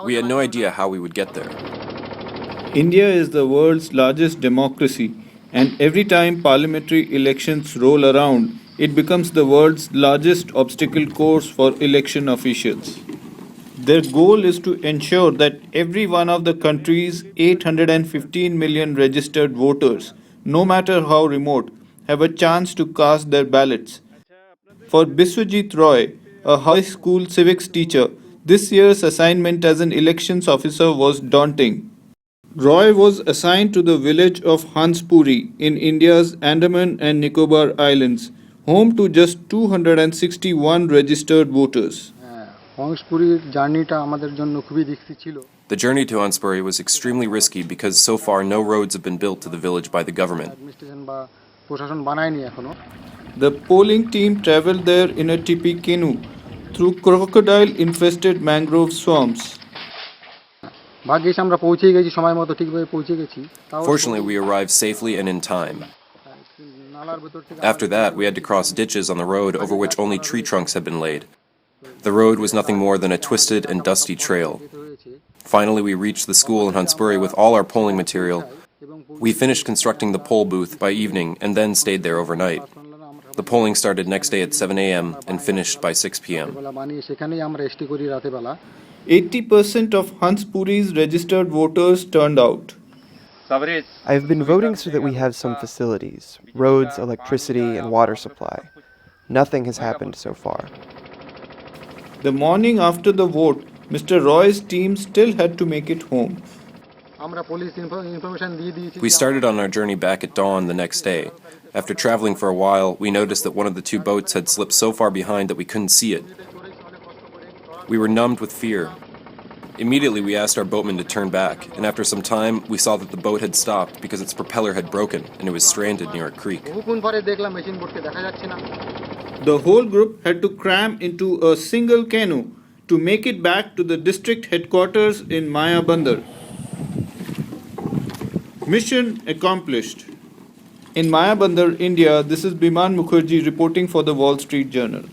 We had no idea how we would get there. India is the world's largest democracy, and every time parliamentary elections roll around, it becomes the world's largest obstacle course for election officials. Their goal is to ensure that every one of the country's 815 million registered voters, no matter how remote, have a chance to cast their ballots. For Biswajit Roy, a high school civics teacher, this year's assignment as an elections officer was daunting. Roy was assigned to the village of Hanspuri in India's Andaman and Nicobar Islands, home to just 261 registered voters. The journey to Hanspuri was extremely risky because so far no roads have been built to the village by the government. The polling team traveled there in a tipi canoe through crocodile-infested mangrove swamps. Fortunately, we arrived safely and in time. After that, we had to cross ditches on the road over which only tree trunks had been laid. The road was nothing more than a twisted and dusty trail. Finally, we reached the school in Hanspuri with all our polling material. We finished constructing the poll booth by evening and then stayed there overnight. The polling started next day at 7 a.m. and finished by 6 p.m. 80% of Hanspuri's registered voters turned out. I've been voting so that we have some facilities, roads, electricity, and water supply. Nothing has happened so far. The morning after the vote, Mr. Roy's team still had to make it home. We started on our journey back at dawn the next day. After traveling for a while, we noticed that one of the two boats had slipped so far behind that we couldn't see it. We were numbed with fear. Immediately, we asked our boatman to turn back, and after some time, we saw that the boat had stopped because its propeller had broken and it was stranded near a creek. The whole group had to cram into a single canoe to make it back to the district headquarters in Maya Bandar. Mission accomplished. In Maya Bandar, India, this is Biman Mukherjee reporting for the Wall Street Journal.